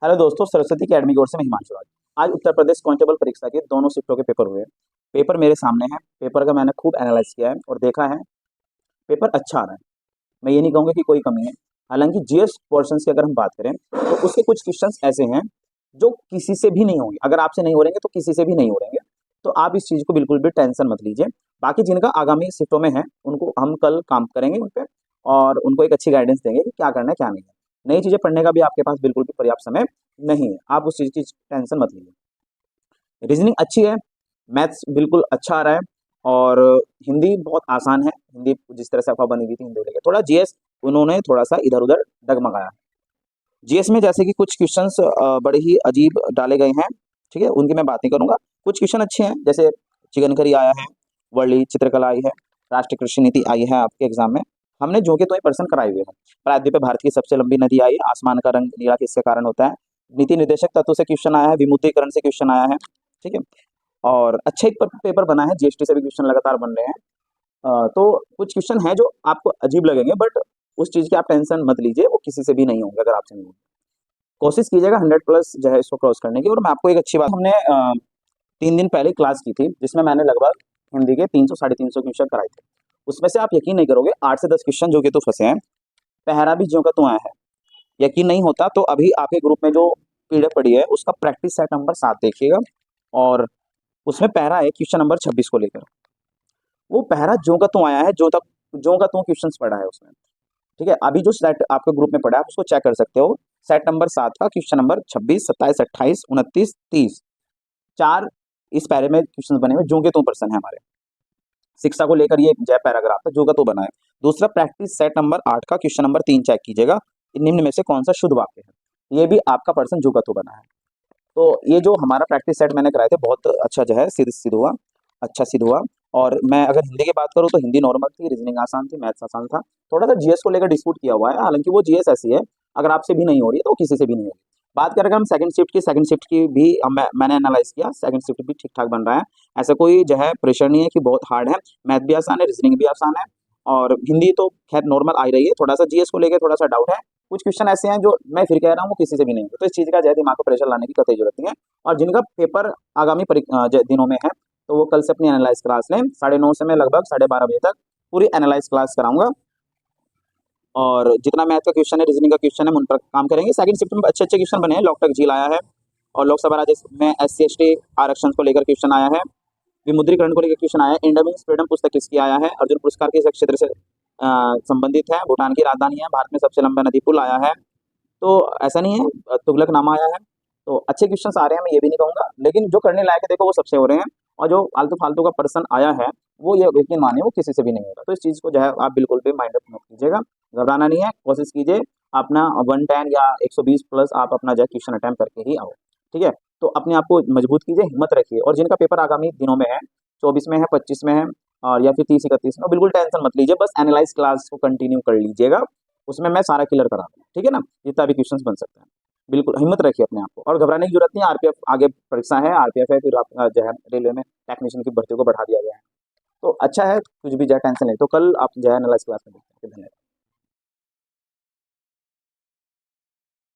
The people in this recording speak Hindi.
हेलो दोस्तों, सरस्वती अकेडमी की ओर से मैं हिमांशु राज। आज उत्तर प्रदेश कांस्टेबल परीक्षा के दोनों शिफ्टों के पेपर हुए। पेपर मेरे सामने है। पेपर का मैंने खूब एनालाइज किया है और देखा है, पेपर अच्छा आ रहा है। मैं ये नहीं कहूँगा कि कोई कमी है। हालांकि जीएस पोर्शंस की अगर हम बात करें तो उसके कुछ क्वेश्चंस ऐसे हैं जो किसी से भी नहीं होंगे। अगर आपसे नहीं हो रहेंगे तो किसी से भी नहीं हो रहेंगे। तो आप इस चीज़ को बिल्कुल भी टेंशन मत लीजिए। बाकी जिनका आगामी शिफ्टों में है उनको हम कल काम करेंगे उन पे, और उनको एक अच्छी गाइडेंस देंगे कि क्या करना है क्या नहीं है। नई चीज़ें पढ़ने का भी आपके पास बिल्कुल भी पर्याप्त समय नहीं है। आप उस चीज़ की टेंशन मत लीजिए। रीजनिंग अच्छी है, मैथ्स बिल्कुल अच्छा आ रहा है, और हिंदी बहुत आसान है। हिंदी जिस तरह से अफवाह बनी हुई थी हिंदी को लेकर, थोड़ा जीएस उन्होंने थोड़ा सा इधर उधर डगमगाया। जीएस में जैसे कि कुछ क्वेश्चंस बड़े ही अजीब डाले गए हैं। ठीक है, उनकी मैं बात नहीं करूंगा। कुछ क्वेश्चन अच्छे हैं, जैसे चिकनकरी आया है, वर्ली चित्रकला आई है, राष्ट्रीय कृषि नीति आई है आपके एग्जाम में। हमने जो के तो प्रश्न कराए हुए हैं। प्रायद्वीप पे भारत की सबसे लंबी नदी आई, आसमान का रंग नीला किसके कारण होता है। नीति निर्देशक तत्व से क्वेश्चन आया है, विमुद्रीकरण से क्वेश्चन आया है। ठीक है, और अच्छा एक पेपर बना है, जीएसटी से भी क्वेश्चन लगातार बन रहे हैं। तो कुछ क्वेश्चन हैं जो आपको अजीब लगेंगे, बट उस चीज़ की आप टेंशन मत लीजिए, वो किसी से भी नहीं होंगे अगर आपसे नहीं होंगे। कोशिश कीजिएगा 100+ जो है इसको क्रॉस करने की। और मैं आपको एक अच्छी बात, हमने 3 दिन पहले क्लास की थी जिसमें मैंने लगभग हिंदी के 300 साढ़े 300 क्वेश्चन कराए थे। उसमें से आप यकीन नहीं करोगे, 8 से 10 क्वेश्चन जो कि तो फंसे हैं। पहरा भी ज्यों का त्यों आया है। यकीन नहीं होता तो अभी आपके ग्रुप में जो पीडीएफ पड़ी है उसका प्रैक्टिस सेट नंबर 7 देखिएगा, और उसमें पहरा है क्वेश्चन नंबर 26 को लेकर। वो पहरा ज्यों का त्यों आया है, ज्यों का त्यों क्वेश्चन पड़ा है उसमें। ठीक है, अभी जो सेट आपके ग्रुप में पड़ा है आप उसको चेक कर सकते हो। सेट नंबर 7 का क्वेश्चन नंबर 26, 27, 28, 29, 30, 4 इस पैरे में क्वेश्चन बने हुए जो के तो पर्सन है हमारे। शिक्षा को लेकर ये जय पैराग्राफ है जो का तो बना है। दूसरा, प्रैक्टिस सेट नंबर 8 का क्वेश्चन नंबर 3 चेक कीजिएगा, निम्न में से कौन सा शुद्ध वाक्य है। ये भी आपका पर्सन जो का तो बना है। तो ये जो हमारा प्रैक्टिस सेट मैंने कराए थे बहुत अच्छा जो है सिद्ध हुआ, अच्छा सिद्ध हुआ। और मैं अगर हिंदी की बात करूँ तो हिंदी नॉर्मल थी, रीजनिंग आसान थी, मैथ्स आसान था। थोड़ा सा जीएस को लेकर डिस्प्यूट किया हुआ है, हालांकि वो जीएस ऐसी है, अगर आपसे भी नहीं हो रही है तो किसी से भी नहीं होगी। बात करें अगर हम सेकंड शिफ्ट की भी मैंने एनालाइज किया, सेकंड शिफ्ट भी ठीक ठाक बन रहा है। ऐसा कोई जो है प्रेशर नहीं है कि बहुत हार्ड है। मैथ भी आसान है, रीजनिंग भी आसान है, और हिंदी तो खैर नॉर्मल आ ही रही है। थोड़ा सा जीएस को लेकर थोड़ा सा डाउट है। कुछ क्वेश्चन ऐसे हैं जो मैं फिर कह रहा हूँ वो किसी से भी नहीं होंगे, तो इस चीज़ का जो है दिमाग को प्रेशर लाने की कतई जरूरत नहीं है। और जिनका पेपर आगामी दिनों में है तो वो कल से अपनी एनालाइज क्लास लें। 9:30 से मैं लगभग 12:30 बजे तक पूरी एनालाइज क्लास कराऊंगा, और जितना मैथ का क्वेश्चन है, रीजनिंग का क्वेश्चन है, हम उन पर काम करेंगे। सेकंड शिफ्ट में अच्छे अच्छे क्वेश्चन बने हैं। लॉकटक झील आया है, और लोकसभा राज्य में SC ST आरक्षण को लेकर क्वेश्चन आया है। विमुद्रीकरण को लेकर क्वेश्चन आया है। इंडमिंग फ्रीडम पुस्तक किसकी आया है। अर्जुन पुरस्कार किस क्षेत्र से संबंधित है। भूटान की राजधानी है। भारत में सबसे लंबा नदी पुल आया है। तो ऐसा नहीं है, तुगलकनामा आया है। तो अच्छे क्वेश्चंस आ रहे हैं, मैं ये भी नहीं कहूंगा, लेकिन जो करने लायक है देखो वो सबसे हो रहे हैं। और जो आलतू फालतू का पर्सन आया है वो ये यकीन माने वो किसी से भी नहीं होगा। तो इस चीज़ को जो है आप बिल्कुल भी माइंड अप मत कीजिएगा, घबराना नहीं है। कोशिश कीजिए अपना 110 या 120+ आप अपना जो है क्वेश्चन अटेम्प्ट करके ही आओ। ठीक है, तो अपने आप को मजबूत कीजिए, हिम्मत रखिए। और जिनका पेपर आगामी दिनों में है, 24 में है, 25 में है, और या फिर 30 31 में, बिल्कुल टेंशन मत लीजिए। बस एनालाइज क्लास को कंटिन्यू कर लीजिएगा, उसमें मैं सारा क्लियर करा दूंगा। ठीक है ना, जितना भी क्वेश्चंस बन सकते हैं। बिल्कुल हिम्मत रखिए अपने आप को, और घबराने की जरूरत नहीं है। आरपीएफ आगे परीक्षा है, आरपीएफ है, फिर आप जो है रेलवे में टेक्नीशियन की भर्ती को बढ़ा दिया गया है। तो अच्छा है, कुछ भी जो है टेंशन नहीं। तो कल आप जो है एनालाइज क्लास में देखते हैं। धन्यवाद।